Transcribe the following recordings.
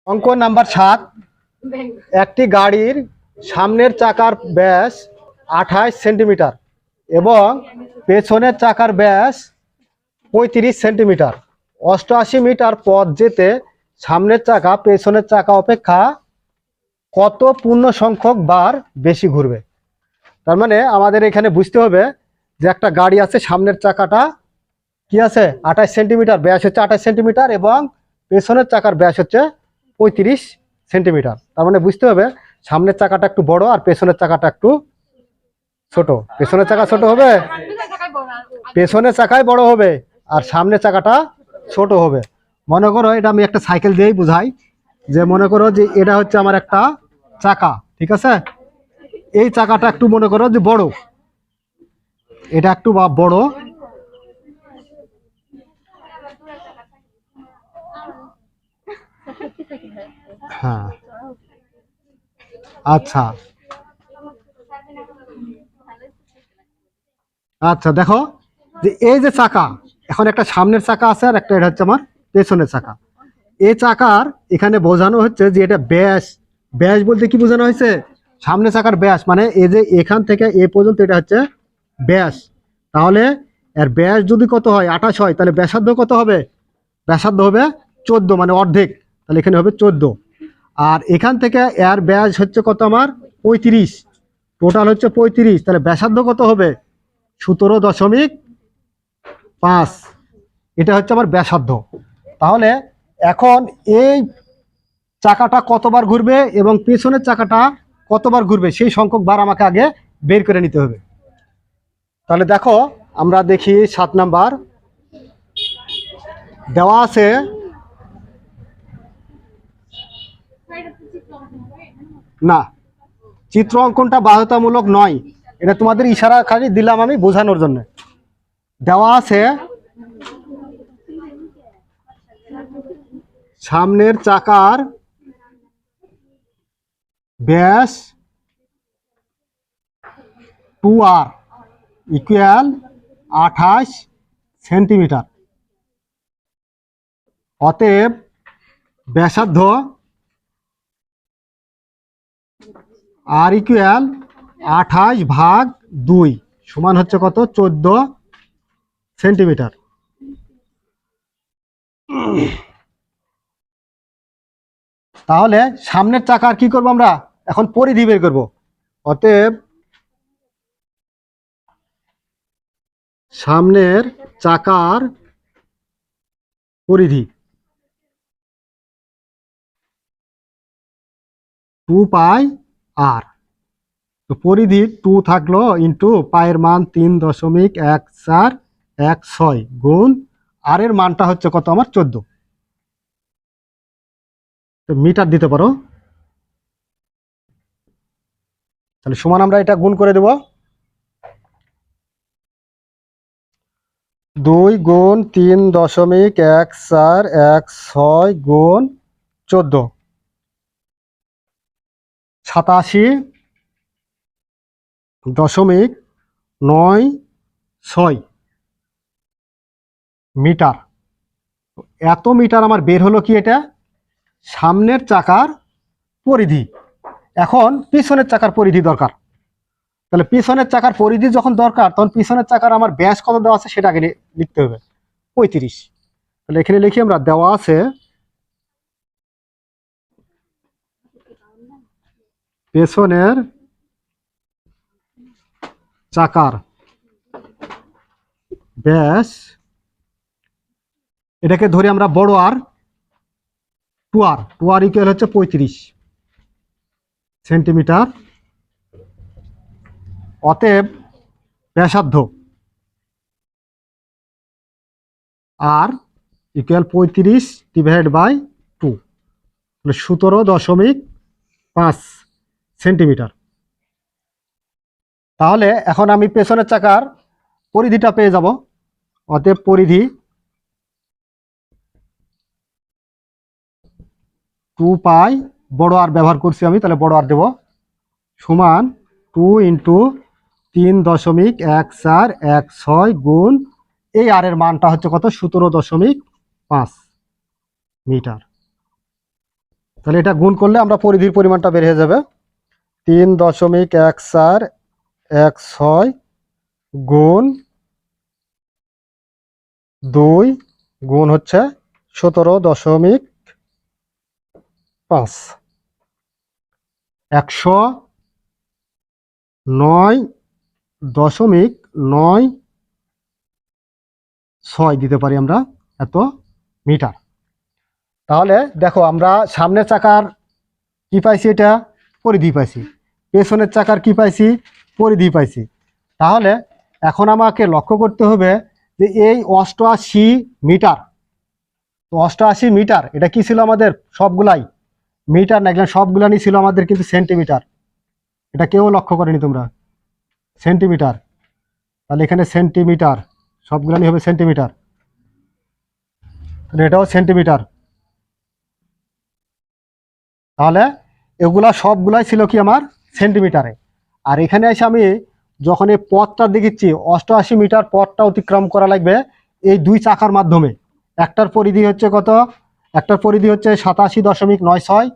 অঙ্ক নাম্বার 7। একটি গাড়ির সামনের চাকার ব্যাস 28 সেন্টিমিটার এবং পেছনের চাকার ব্যাস 35 সেন্টিমিটার। 88 মিটার পথ যেতে সামনের চাকা পেছনের চাকা অপেক্ষা কত পূর্ণ সংখ্যক বার বেশি ঘুরবে? তার মানে আমাদের এখানে বুঝতে হবে যে একটা গাড়ি আছে, সামনের চাকাটা কি আছে 28 সেন্টিমিটার, ব্যাস হচ্ছে 28 সেন্টিমিটার এবং পেছনের চাকার ব্যাস হচ্ছে 35 সেন্টিমিটার। তার মানে বুঝতে হবে সামনের চাকাটা একটু বড় আর পেছনের চাকাটা একটু ছোট। পেছনের চাকা ছোট হবে, পেছনের চাকায় বড় হবে আর সামনের চাকাটা ছোট হবে। মনে করো এটা আমি একটা সাইকেল দিয়েই বুঝাই, যে মনে করো যে এটা হচ্ছে আমার একটা চাকা, ঠিক আছে? এই চাকাটা একটু মনে করো যে বড়, এটা একটু বড়, হ্যাঁ আচ্ছা আচ্ছা দেখো যে এই যে চাকা, এখন একটা সামনের চাকা আছে আর একটা এটা হচ্ছে আমার পেছনের চাকা। এই চাকার এখানে বোঝানো হচ্ছে যে এটা ব্যাস। ব্যাস বলতে কি বোঝানো হয়েছে? সামনের চাকার ব্যাস, মানে এই যে এখান থেকে এ পর্যন্ত এটা হচ্ছে ব্যাস। তাহলে এর ব্যাস যদি কত হয় 28 হয়, তাহলে ব্যাসার্ধ কত হবে? ব্যাসার্ধ হবে 14, মানে অর্ধেক। তাহলে এখানে হবে 14। আর এখান থেকে এর ব্যাস হচ্ছে কত আমার 35, টোটাল হচ্ছে 35। তাহলে ব্যাসার্ধ কত হবে? 17.5। এটা হচ্ছে আমার ব্যাসার্ধ। তাহলে এখন এই চাকাটা কতবার ঘুরবে এবং পেছনের চাকাটা কতবার ঘুরবে সেই সংখ্যক বার আমাকে আগে বের করে নিতে হবে। তাহলে দেখো আমরা দেখি 7 নাম্বার দেওয়া আছে। না, চিত্র অঙ্কনটা বাধ্যতামূলক নয়, এটা তোমাদের ইশারা খালি দিলাম আমি বোঝানোর জন্য। দেওয়া আছে সামনের চাকার ব্যাস 2r ইকুয়াল 28 সেন্টিমিটার। অতএব ব্যাসার্ধ আর ইকুয়াল 28/2 সমান হচ্ছে কত? 14 সেন্টিমিটার। তাহলে সামনের চাকার কি করব আমরা? এখন পরিধি বের করব। অতএব সামনের চাকার পরিধি 2πr। তো পরিধি 2 থাকলো ইন্টু পায়ের মান 3.1416 গুণ আর এর মানটা হচ্ছে কত আমার 14। তো মিটার দিতে পারো, তাহলে সমান আমরা এটা গুণ করে দেব। 2 গুণ 3.1416 গুণ 14, 87.96 মিটার। এত মিটার আমার বের হলো কি? এটা সামনের চাকার পরিধি। এখন পিছনের চাকার পরিধি দরকার। তাহলে পিছনের চাকার পরিধি যখন দরকার, তখন পিছনের চাকার আমার ব্যাস কত দেওয়া আছে সেটা আগে লিখতে হবে, 35। তাহলে এখানে লিখি আমরা, দেওয়া আছে পেছনের চাকার ব্যাস, এটাকে ধরে আমরা বড় আর, 2r ইকুয়াল হচ্ছে 35 সেন্টিমিটার। অতএব ব্যাসার্ধ আর ইকুয়াল 35/2, তাহলে 17.5 সেন্টিমিটার। তাহলে এখন আমি পেছনের চাকার পরিধিটা পেয়ে যাব। অতএব পরিধি 2π, বড় আর ব্যবহার করছি আমি, তাহলে বড় আর দেব, সমান 2 ইন্টু 3.1416 গুণ এই আর এর মানটা হচ্ছে কত? 17.5 মিটার। তাহলে এটা গুণ করলে আমরা পরিধির পরিমাণটা বের হয়ে যাবে। 3.1416 গুণ 2 গুণ হচ্ছে 17.5, 109.96 দিতে পারি আমরা এত মিটার। তাহলে দেখো আমরা সামনের চাকার কি পাইছি, এটা পরিধি পাইছি, পেছনের চাকার কি পাইছি, পরিধি পাইছি। তাহলে এখন আমাকে লক্ষ্য করতে হবে যে এই 88 মিটার, তো 88 মিটার এটা কি ছিল আমাদের, সবগুলাই মিটার না, এগুলো সবগুলানি ছিল আমাদের কিন্তু সেন্টিমিটার। এটা কেউ লক্ষ্য করেনি তোমরা, সেন্টিমিটার। তাহলে এখানে সেন্টিমিটার, সবগুলানি হবে সেন্টিমিটার, তাহলে এটাও সেন্টিমিটার। তাহলে এগুলা সবগুলাই ছিল কি আমার সেন্টিমিটারে। আর এখানে এসে আমি যখন এই পথটা দেখিচ্ছি 88 মিটার পথটা অতিক্রম করা লাগবে এই দুই চাকার মাধ্যমে। একটার পরিধি হচ্ছে কত, একটার পরিধি হচ্ছে 87.96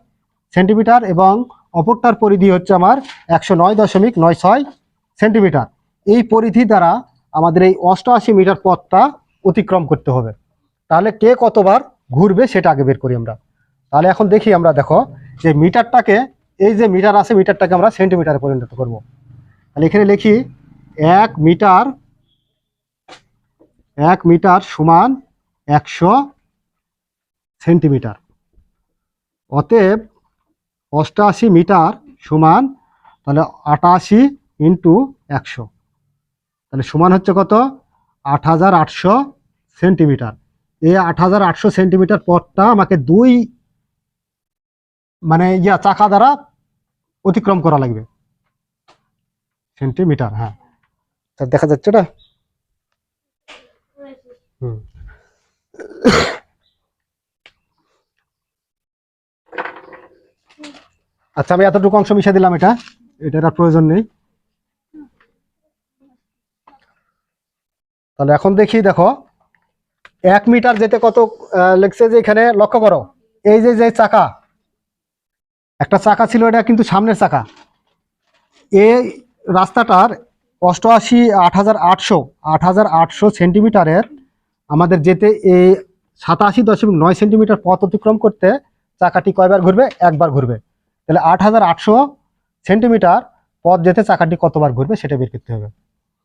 সেন্টিমিটার এবং অপরটার পরিধি হচ্ছে আমার 109.96 সেন্টিমিটার। এই পরিধি দ্বারা আমাদের এই 88 মিটার পথটা অতিক্রম করতে হবে। তাহলে কে কতবার ঘুরবে সেটা আগে বের করি আমরা। তাহলে এখন দেখি আমরা, দেখো যে মিটারটাকে, এই যে মিটার আছে মিটারটাকে আমরা সেন্টিমিটারে পরিণত করব। তাহলে এখানে লিখি 1 মিটার সমান 100 সেন্টিমিটার। অতএব 88 মিটার সমান তাহলে 88 ইন্টু 100, তাহলে সমান হচ্ছে কত, 8800 সেন্টিমিটার। এই 8800 সেন্টিমিটার পথটা আমাকে দুই মানে চাকা দ্বারা অতিক্রম করা লাগবে, সেন্টিমিটার। হ্যাঁ, দেখা যাচ্ছে এটা। আচ্ছা, আমি এতটুকু অংশ মিশিয়ে দিলাম, এটার আর প্রয়োজন নেই। তাহলে এখন দেখি, দেখো 1 মিটার যেতে কত লেগছে, যে এখানে লক্ষ্য করো এই যে চাকা, একটা চাকা ছিল, এটা কিন্তু সামনের চাকা। এই রাস্তাটার 8800 সেন্টিমিটারের আমাদের যেতে এই 87.9 সেন্টিমিটার পথ অতিক্রম করতে চাকাটি কয়বার ঘুরবে, একবার ঘুরবে। তাহলে 8800 সেন্টিমিটার পথ যেতে চাকাটি কতবার ঘুরবে সেটা বের করতে হবে।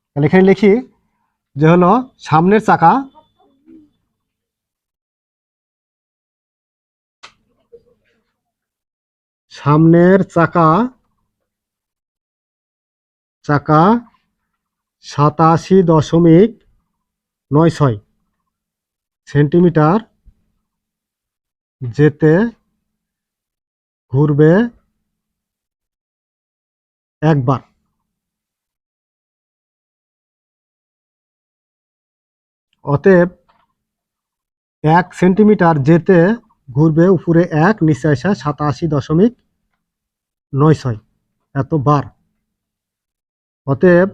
তাহলে এখানে লিখি যে হলো সামনের চাকা চাকা 87.96 সেন্টিমিটার যেতে ঘুরবে একবার। অতএব 1 সেন্টিমিটার যেতে ঘুরবে উপরে 1, নিচে আসা 87.96 এত বার। অতএব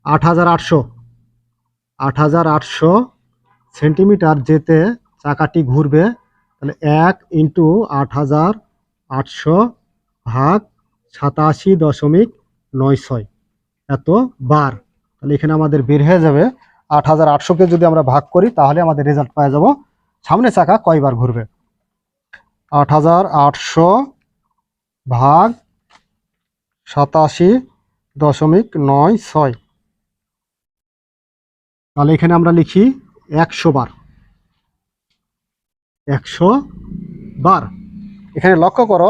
8800 সেন্টিমিটার যেতে চাকাটি ঘুরবে, তাহলে 1 ইন্টু 8800 ভাগ 87.96 এত বার। তাহলে এখানে আমাদের বের হয়ে যাবে 8800কে যদি আমরা ভাগ করি তাহলে আমাদের রেজাল্ট পাওয়া যাব সামনে চাকা কয়বার ঘুরবে। 8800 ভাগ 87.96, তাহলে এখানে আমরা লিখি 100 বার। 100 বার। এখানে লক্ষ্য করো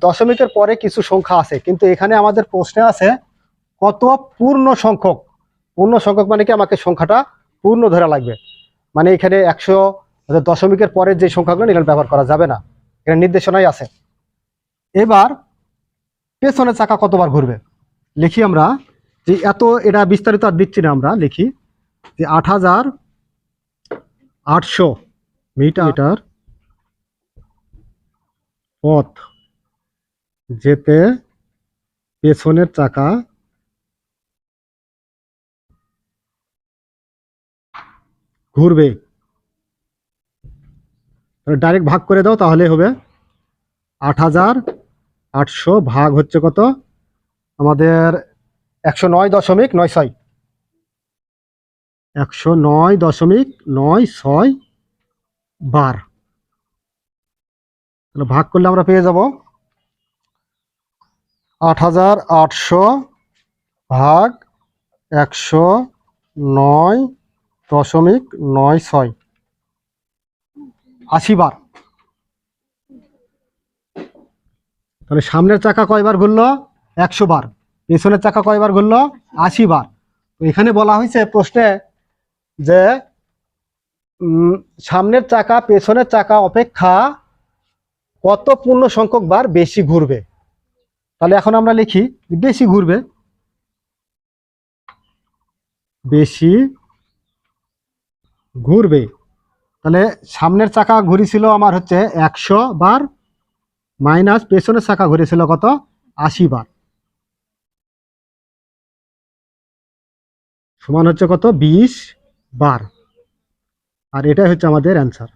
দশমিকের পরে কিছু সংখ্যা আছে, কিন্তু এখানে আমাদের প্রশ্নে আছে কত পূর্ণ সংখ্যক। পূর্ণ সংখ্যক মানে কি, আমাকে সংখ্যাটা পূর্ণ ধরা লাগবে। মানে এখানে 100 দশমিকের পরে যে সংখ্যাগুলো এখানে ব্যবহার করা যাবে না, এখানে নির্দেশনাই আছে। এবার পেছনের চাকা কতবার ঘুরবে লিখি আমরা, যে এটা বিস্তারিত আর দিচ্ছি না, আমরা লিখি যে 8800 মিটার পথ যেতে পেছনের চাকা ঘুরবে। ডাইরেক্ট ভাগ করে দাও তাহলে হবে। 8,800 ভাগ হচ্ছে কত আমাদের 109.96 109.96 বার। তাহলে ভাগ করলে আমরা পেয়ে যাব 8,800 ভাগ 109.96 80 বার। তাহলে সামনের চাকা কয়বার ঘুরলো? 100 বার। পেছনের চাকা কয়বার ঘুরলো? 80 বার। তো এখানে বলা হয়েছে প্রশ্নে যে সামনের চাকা পেছনের চাকা অপেক্ষা কত পূর্ণ সংখ্যক বার বেশি ঘুরবে। তাহলে এখন আমরা লিখি বেশি ঘুরবে, বেশি ঘুরবে। তাহলে সামনের চাকা ঘুরেছিল আমার হচ্ছে 100 বার, মাইনাস পেছনের চাকা ঘুরেছিল কত? 80 বার, সমান হচ্ছে কত? 20 বার। আর এটাই হচ্ছে আমাদের অ্যান্সার।